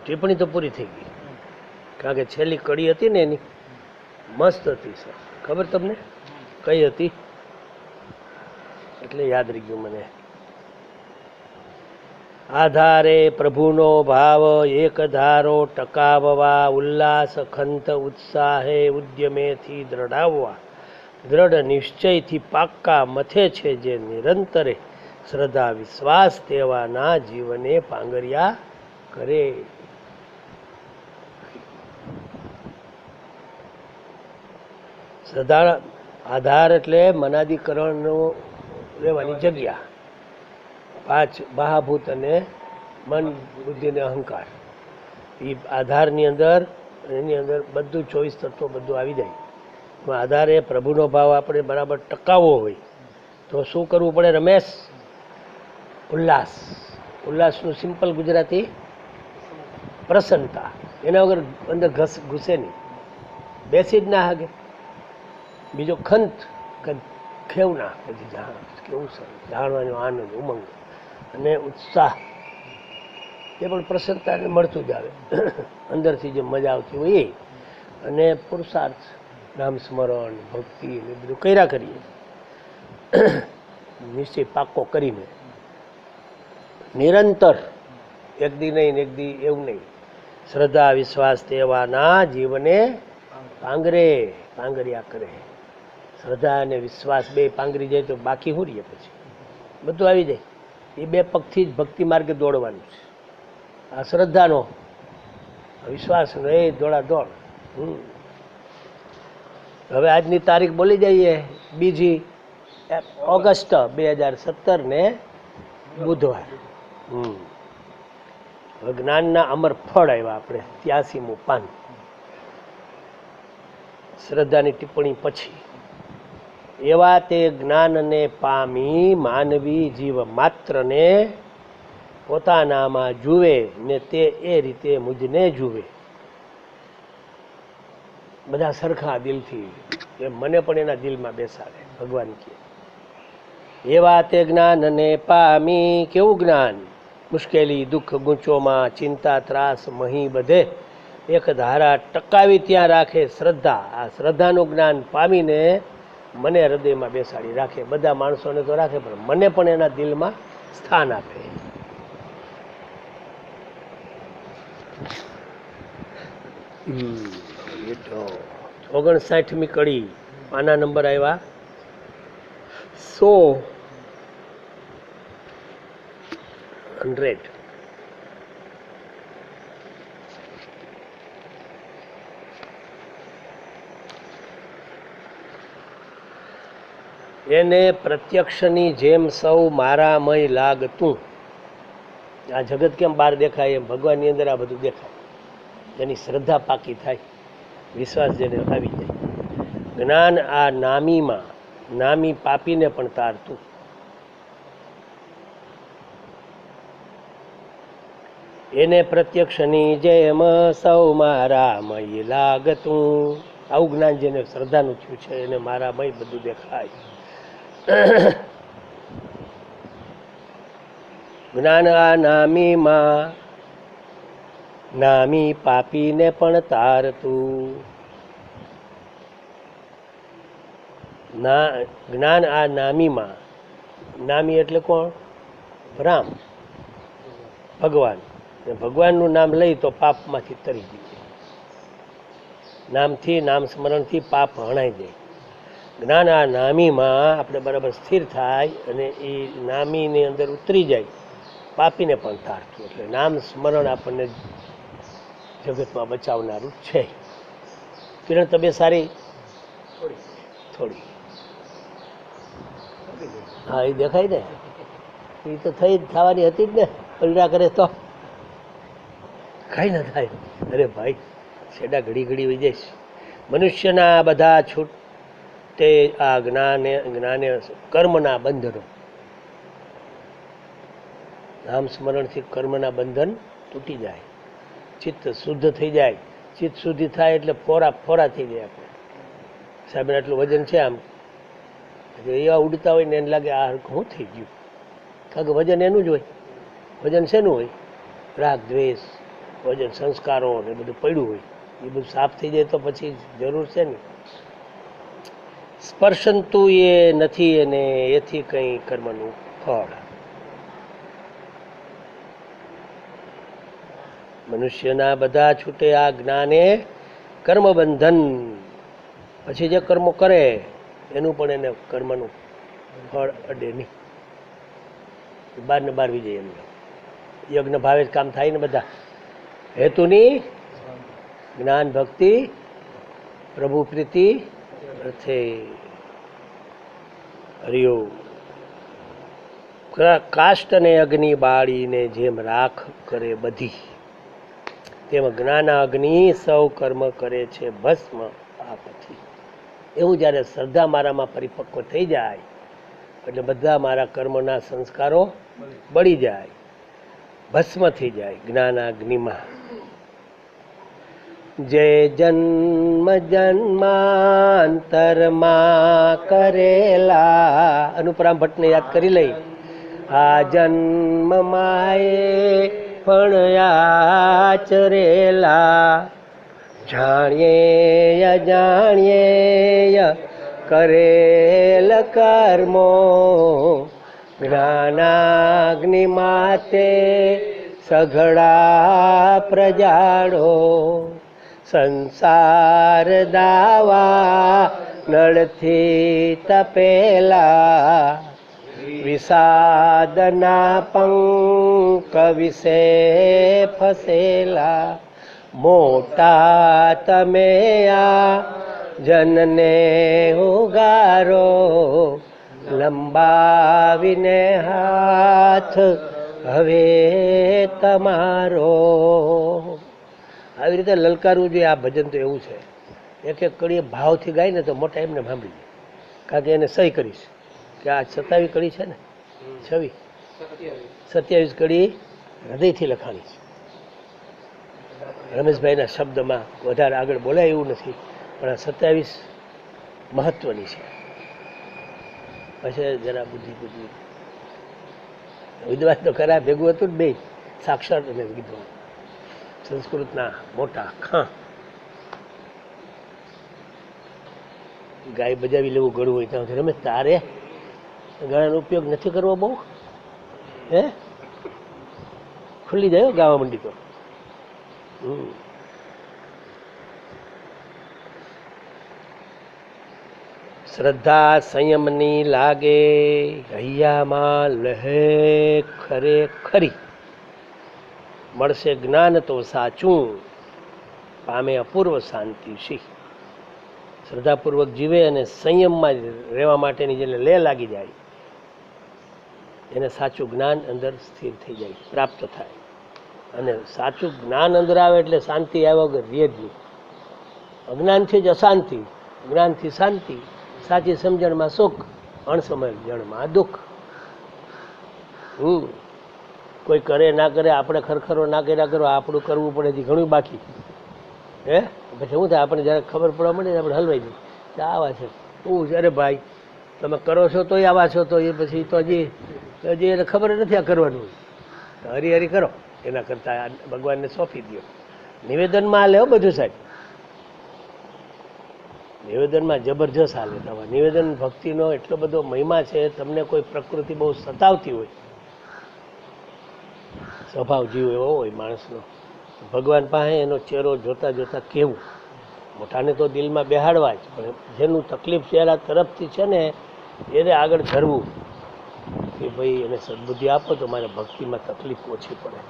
ટિપ્પણી તો પૂરી થઈ ગઈ, કારણ કે છેલ્લી કડી હતી ને એની મસ્ત હતી સર. ખબર તમને કઈ હતી? એટલે યાદ રહી ગયું મને. આધારે પ્રભુનો ભાવ એક ધારો ટકાવવા, ઉલ્લાસ ખંત ઉત્સાહે ઉદ્યમેથી દ્રઢાવવા, દ્રઢ નિશ્ચયથી પાક્કા મથે છે જે નિરંતરે શ્રદ્ધા વિશ્વાસ તેવાના જીવને પાંગર્યા કરે. શ્રદ્ધા આધાર એટલે મનાદિકરણનો રહેવાની જગ્યા. 5 મહાભૂત અને મન બુદ્ધિ અને અહંકાર, એ આધારની અંદર, એની અંદર બધું 24 તત્વો બધું આવી જાય. આધારે પ્રભુનો ભાવ આપણે બરાબર ટકાવવો હોય તો શું કરવું પડે રમેશ? ઉલ્લાસ. ઉલ્લાસનું સિમ્પલ ગુજરાતી પ્રસન્નતા. એના વગર અંદર ઘૂસે નહીં, બેસી જ ના હાગે. બીજો ખંત, ખેવના, કેવું સરસ જાણવાનો આનંદ, ઉમંગ અને ઉત્સાહ, એ પણ પ્રસન્નતાને મળતું જ આવે અંદરથી જે મજા આવતી હોય એ. અને પુરુષાર્થ, નામ સ્મરણ, ભક્તિ ને બધું કર્યા કરીએ નિશ્ચય પાક્કો કરીને નિરંતર, એક દી નહીં એક દી એવું નહીં, શ્રદ્ધા વિશ્વાસ તેવાના જીવને પાંગર્યા કરે. શ્રદ્ધા અને વિશ્વાસ બે પાંગરી જાય તો બાકી શું રહીએ? પછી બધું આવી જાય. એ બે પગથી જ ભક્તિ માર્ગે દોડવાનું છે. આ શ્રદ્ધાનો, વિશ્વાસનો એ દોડા દોડ. હવે આજની તારીખ બોલી જઈએ, 2 ઓગસ્ટ 2017 ને બુધવાર. હવે જ્ઞાનના અમર ફળ આવ્યા આપણે 83મું પાન શ્રદ્ધાની ટિપ્પણી પછી. એવા તે જ્ઞાનને પામી માનવી જીવ માત્રને પોતાનામાં જુએ ને તે એ રીતે મુજને જુએ. બધા સરખા દિલથી, એ મને પણ એના દિલમાં બેસાડે ભગવાન કે. એવા તે જ્ઞાનને પામી, કેવું જ્ઞાન? મુશ્કેલી દુઃખ ગૂંચોમાં, ચિંતા ત્રાસ મહી બધે એક ધારા ટકાવી ત્યાં રાખે શ્રદ્ધા. આ શ્રદ્ધાનું જ્ઞાન પામીને મને હૃદયમાં બેસાડી રાખે. બધા માણસોને તો રાખે, પણ મને પણ એના દિલમાં સ્થાન આપે. એ તો 59મી કડી, પાના નંબર આવ્યા 100. એને પ્રત્યક્ષની જેમ સૌ મારામય લાગતું. આ જગત કેમ બહાર દેખાય એમ ભગવાનની અંદર આ બધું દેખાય. જેની શ્રદ્ધા પાકી થાય, વિશ્વાસ જેને આવી જાય. જ્ઞાન આ નામીમાં, નામી પાપીને પણ તારતું. એને પ્રત્યક્ષની જેમ સૌ મારામય લાગતું. આવું જ્ઞાન જેને શ્રદ્ધાનું થયું છે એને મારામય બધું દેખાય. જ્ઞાન આ નામીમાં નામી પાપીને પણ તારતું. જ્ઞાન આ નામીમાં, નામી એટલે કોણ? રામ, ભગવાન. ભગવાનનું નામ લઈ તો પાપમાંથી તરી જાય. નામથી, નામ સ્મરણથી પાપ હણાઈ જાય. જ્ઞાન આ નામીમાં આપણે બરાબર સ્થિર થાય અને એ નામીની અંદર ઉતરી જાય, પાપીને પણ તારતું. એટલે નામ સ્મરણ આપણને જગતમાં બચાવનારું છે. કિરણ તબિયત સારી? થોડી. હા, એ દેખાય ને, એ તો થઈ થવાની હતી જ ને. પલડા કરે તો કાંઈ ના થાય. અરે ભાઈ, છેડા ઘડી ઘડી વહી જઈશ. મનુષ્યના બધા છૂટે આ જ્ઞાને કર્મના બંધનો. નામ સ્મરણથી કર્મના બંધન તૂટી જાય, ચિત્ત શુદ્ધ થઈ જાય. ચિત્ત શુદ્ધિ થાય એટલે ફોરા થઈ જાય. આપણે સાહેબ આટલું વજન છે, આમ એવા ઉડતા હોય ને એને લાગે આ શું થઈ ગયું. કારણ કે વજન એનું જ હોય. વજન શેનું હોય? રાગ દ્વેષ, વજન સંસ્કારો ને બધું પડ્યું હોય એ બધું સાફ થઈ જાય તો પછી જરૂર છે ને. સ્પર્શનતું એ નથી અને એથી કંઈ કર્મનું ફળ. મનુષ્યના બધા છૂટે આ જ્ઞાને કર્મબંધન. પછી જે કર્મો કરે એનું પણ એને કર્મનું ફળ અડે નહીં, બાર ને બાર વિજય એમને. યજ્ઞ ભાવે જ કામ થાય ને બધા. હેતુની જ્ઞાન ભક્તિ પ્રભુ પ્રીતિ અર્થે હરિયો. કાષ્ટ અને અગ્નિ બાળીને જેમ રાખ કરે બધી, તેમ જ્ઞાન અગ્નિ સૌ કર્મ કરે છે ભસ્મ આપથી. એવું જ્યારે શ્રદ્ધા મારામાં પરિપક્વ થઈ જાય એટલે બધા મારા કર્મના સંસ્કારો બળી જાય, ભસ્મ થઈ જાય જ્ઞાનાગ્નિમાં. જે જન્મ જન્માંતરમાં કરેલા, અનુપરામ ભટ્ટને યાદ કરી લઈ. આ જન્મ માએ પણ આચરેલા, જાણીએ અજાણીએ કરેલ કર્મો, જ્ઞાનાગ્નિ માતે સઘળા પ્રજાળો. સંસાર દાવા નળથી તપેલા, વિષાદના પંક વિશે ફસેલા. મોટા તમે આ જનને ઉગારો, લંબાવીને હાથ હવે તમારો. આવી રીતે લલકારવું જોઈએ. આ ભજન તો એવું છે, એક એક કડીએ ભાવથી ગાય ને તો મોટા એમને સાંભળી જાય. કારણ કે એને સહી કરીશ કે આ 27 કડી છે ને, 27 કડી હૃદયથી લખાણી છે. રમેશભાઈના શબ્દમાં વધારે આગળ બોલાય એવું નથી, પણ આ 27 મહત્વની છે. પછી જરા બુદ્ધિ વિદ્વાન તો ખરા ભેગું હતું જ બે, સાક્ષર અને વિદ્વાન સંસ્કૃતના મોટા ખાં. ગાય બજાવી લેવું ગળું હોય ત્યાં રમેશ તારે ગળાનો ઉપયોગ નથી કરવો બહુ, હે ખુલ્લી જાય ગાવા મંડી તો. શ્રદ્ધા સંયમની લાગે, હૈયામાં લહે ખરે ખરી. મળશે જ્ઞાન તો સાચું, પામે અપૂર્વ શાંતિ શી. શ્રદ્ધાપૂર્વક જીવે અને સંયમમાં રહેવા માટેની જેને લે લાગી જાય એને સાચું જ્ઞાન અંદર સ્થિર થઈ જાય, પ્રાપ્ત થાય. અને સાચું જ્ઞાન અંદર આવે એટલે શાંતિ આવ્યા વગર રહે જ નહીં. અજ્ઞાનથી જ અશાંતિ, જ્ઞાનથી શાંતિ. સાચી સમજણમાં સુખ, અણસમજણમાં દુઃખ. કોઈ કરે ના કરે, આપણે ખરખરો ના કર્યા કરો, આપણું કરવું પડે છે ઘણું બાકી. હે પછી શું થાય, આપણે જ્યારે ખબર પડવા મળે આપણે હલવાઈ જઈએ આવા છે હું છે. અરે ભાઈ તમે કરો છો તોય આવા છો, તો એ પછી તો હજી એને ખબર નથી આ કરવાનું. હરી કરો, એના કરતાં ભગવાનને સોંપી દો. નિવેદનમાં હાલે હો બધું સાહેબ, નિવેદનમાં જબરજસ્ત હાલે. તમારે નિવેદન ભક્તિનો એટલો બધો મહિમા છે. તમને કોઈ પ્રકૃતિ બહુ સતાવતી હોય, સ્વભાવ જીવ એવો હોય માણસનો, ભગવાન પાસે એનો ચહેરો જોતા જોતા કેવું. મોટાને તો દિલમાં બેહાડવા જ, પણ જેનું તકલીફ ચહેરા તરફથી છે ને એને આગળ ધરવું કે ભાઈ એને સદબુદ્ધિ આપો તો મારે ભક્તિમાં તકલીફ ઓછી પડે.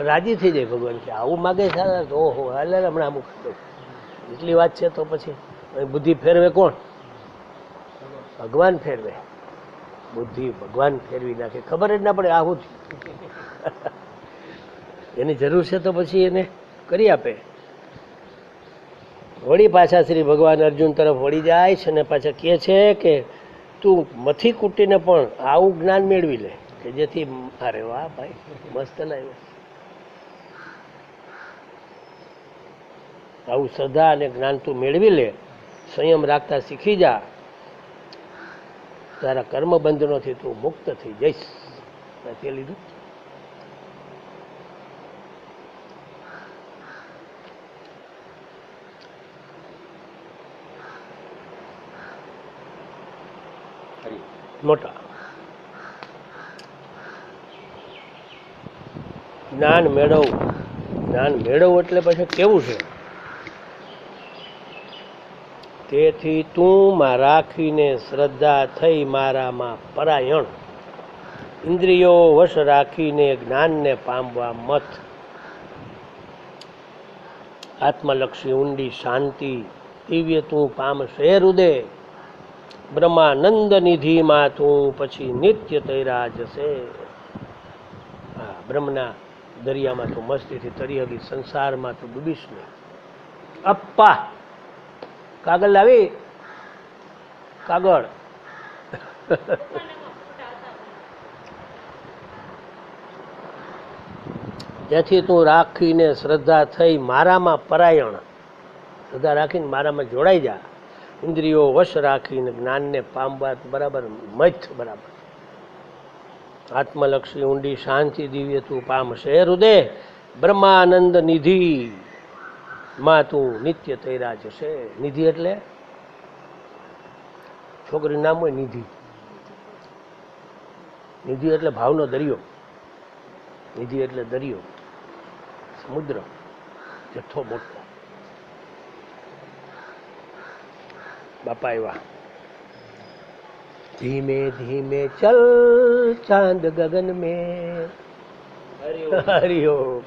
રાજી થઈ જાય ભગવાન કે આવું માગે છે તો ઓહો હાલે હમણાં અમુક એટલી વાત છે. તો પછી બુદ્ધિ ફેરવે કોણ? ભગવાન ફેરવે. બુદ્ધિ ભગવાન ફેરવી નાખે, ખબર જ ના પડે આવું જ એની જરૂર છે તો પછી એને કરી આપે. વળી પાછા શ્રી ભગવાન અર્જુન તરફ વળી જાય છે અને પાછા કહે છે કે તું મથી કૂટીને પણ આવું જ્ઞાન મેળવી લે કે જેથી, અરે વાહ ભાઈ મસ્ત લાવ્યો. આવું શ્રદ્ધા અને જ્ઞાન તું મેળવી લે, સંયમ રાખતા શીખી જા, તારા કર્મબંધનોથી તું મુક્ત થઈ જઈશ. તે લીધું મોટા. જ્ઞાન મેળવવું એટલે પછી કેવું છે? તેથી તું માં રાખીને શ્રદ્ધા થઈ મારામાં પરાયણ, ઇન્દ્રિયો વશ રાખીને જ્ઞાનને પામવા મત, આત્મલક્ષી ઊંડી શાંતિ દિવ્ય તું પામશે હૃદય, બ્રહ્માનંદ નિધિમાં તું પછી નિત્ય તૈરા જશે. હા, બ્રહ્મના દરિયામાં તું મસ્તીથી તરી હગી, સંસારમાં તું ડૂબીશ નહીં. અપ્પા કાગળ લાવી, કાગળ. જેથી તું રાખીને શ્રદ્ધા થઈ મારામાં પરાયણ, શ્રદ્ધા રાખીને મારામાં જોડાઈ જા, ઇન્દ્રિયો વશ રાખીને જ્ઞાનને પામવા બરાબર મથ, બરાબર આત્મલક્ષી ઊંડી શાંતિ દિવ્ય તું પામશે હૃદય, બ્રહ્માનંદ નિધિ માં તું નિત્ય તૈરા જશે. નિધિ એટલે છોકરી નામ હોય નિધિ. નિધિ એટલે ભાવનો દરિયો. નિધિ એટલે દરિયો, સમુદ્ર, જથ્થો મોટો. બાપા આવ્યા. ધીમે ધીમે ચલ ચાંદ ગગન में, હરિઓમ.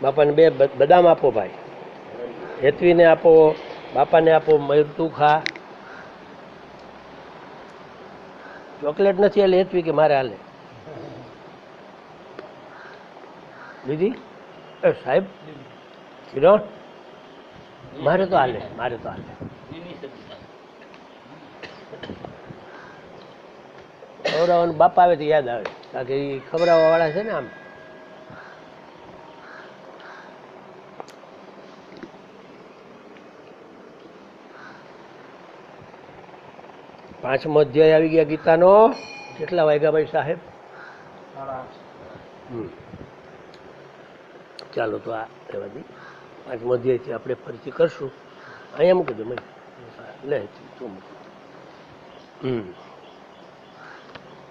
બાપાને બે બદામ આપો ભાઈ, હેતવીને આપો, બાપાને આપો. મયુર તું ખા. ચોકલેટ નથી એટલે હેતવી કે મારે હાલે. દીદી એ સાહેબ કિરણ મારે તો હાલે, મારે તો હાલે. ખવડાવવાનું બાપા આવે તો યાદ આવે, કારણ કે એ ખવડાવવા વાળા છે ને. આમ પાંચમો અધ્યાય આવી ગયા ગીતાનો. કેટલા વાગ્યા ભાઈ સાહેબ? ચાલો તો આ રહેવા દઈએ. પાંચમો અધ્યાયથી આપણે ફરીથી કરશું. અહીંયા મૂકી દો. લે તું મૂકો.